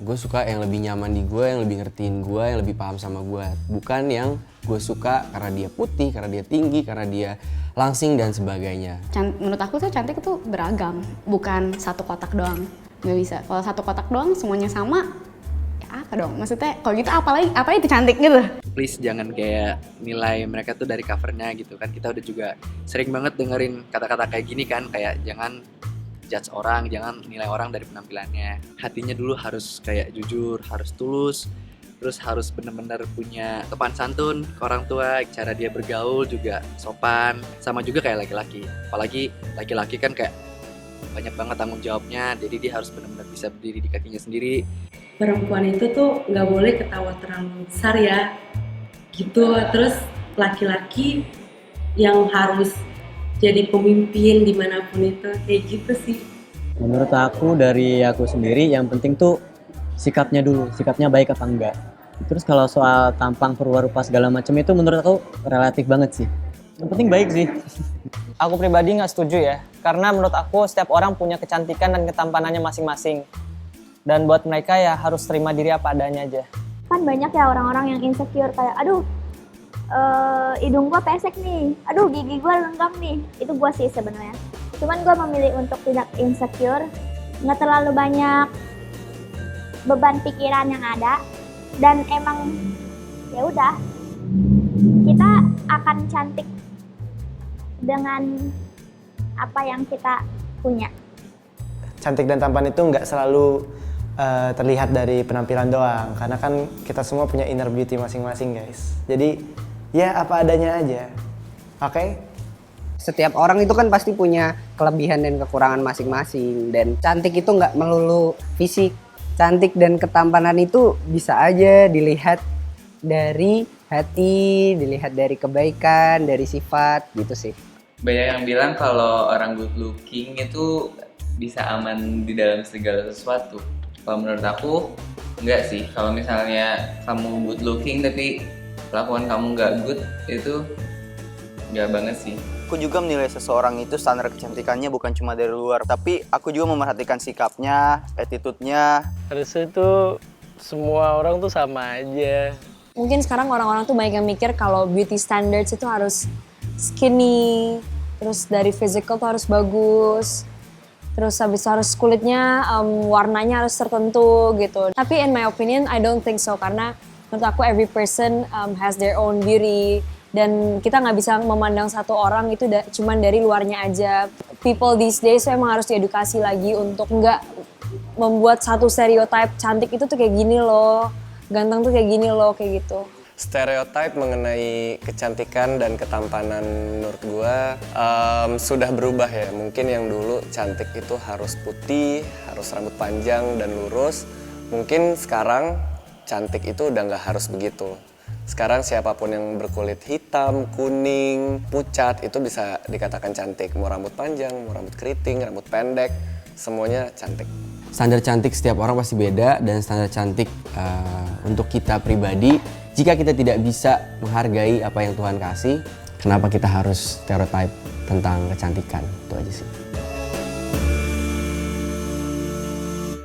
Gue suka yang lebih nyaman di gue, yang lebih ngertiin gue, yang lebih paham sama gue. Bukan yang gue suka karena dia putih, karena dia tinggi, karena dia langsing dan sebagainya. Menurut aku tuh cantik itu beragam, bukan satu kotak doang. Nggak bisa. Kalau satu kotak doang semuanya sama, ya apa dong? Maksudnya kalau gitu apa itu cantik gitu? Please jangan kayak nilai mereka tuh dari covernya gitu kan. Kita udah juga sering banget dengerin kata-kata kayak gini kan, kayak jangan judge orang, jangan nilai orang dari penampilannya. Hatinya dulu harus kayak jujur, harus tulus, terus harus bener-bener punya sopan santun ke orang tua, cara dia bergaul juga sopan, sama juga kayak laki-laki. Apalagi laki-laki kan kayak banyak banget tanggung jawabnya, jadi dia harus bener-bener bisa berdiri di kakinya sendiri. Perempuan itu tuh nggak boleh ketawa terlalu besar ya, gitu. Terus laki-laki yang harus jadi pemimpin dimanapun itu, kayak gitu sih. Menurut aku, dari aku sendiri yang penting tuh sikapnya dulu, sikapnya baik apa enggak. Terus kalau soal tampang, perwarupa segala macam itu menurut aku relatif banget sih. Yang penting baik sih. Aku pribadi nggak setuju ya, karena menurut aku setiap orang punya kecantikan dan ketampanannya masing-masing. Dan buat mereka ya harus terima diri apa adanya aja. Kan banyak ya orang-orang yang insecure kayak, aduh hidung gue pesek nih, aduh gigi gue lenggang nih. Itu gue sih sebenarnya. Cuman gue memilih untuk tidak insecure, nggak terlalu banyak beban pikiran yang ada, dan emang ya udah, kita akan cantik dengan apa yang kita punya. Cantik dan tampan itu nggak selalu terlihat dari penampilan doang, karena kan kita semua punya inner beauty masing-masing guys. Jadi ya apa adanya aja, oke? Setiap orang itu kan pasti punya kelebihan dan kekurangan masing-masing, dan cantik itu nggak melulu fisik. Cantik dan ketampanan itu bisa aja dilihat dari hati, dilihat dari kebaikan, dari sifat gitu sih. Banyak yang bilang kalau orang good looking itu bisa aman di dalam segala sesuatu. Kalau menurut aku enggak sih. Kalau misalnya kamu good looking tapi kelakuan kamu nggak good, itu nggak banget sih. Aku juga menilai seseorang itu standar kecantikannya bukan cuma dari luar, tapi aku juga memerhatikan sikapnya, attitude-nya. Harusnya tuh semua orang tuh sama aja. Mungkin sekarang orang-orang tuh banyak yang mikir kalau beauty standards itu harus skinny, terus dari physical tuh harus bagus, terus habis itu harus kulitnya warnanya harus tertentu gitu. Tapi in my opinion, I don't think so, karena menurut aku every person has their own beauty. Dan kita nggak bisa memandang satu orang itu cuman dari luarnya aja. People these days emang harus diedukasi lagi untuk nggak membuat satu stereotype cantik itu tuh kayak gini loh, ganteng tuh kayak gini loh, kayak gitu. Stereotype mengenai kecantikan dan ketampanan menurut gue sudah berubah ya. Mungkin yang dulu cantik itu harus putih, harus rambut panjang dan lurus. Mungkin sekarang cantik itu udah nggak harus begitu. Sekarang siapapun yang berkulit hitam, kuning, pucat itu bisa dikatakan cantik. Mau rambut panjang, mau rambut keriting, rambut pendek, semuanya cantik. Standar cantik setiap orang pasti beda, dan standar cantik untuk kita pribadi, jika kita tidak bisa menghargai apa yang Tuhan kasih, kenapa kita harus stereotype tentang kecantikan? Itu aja sih.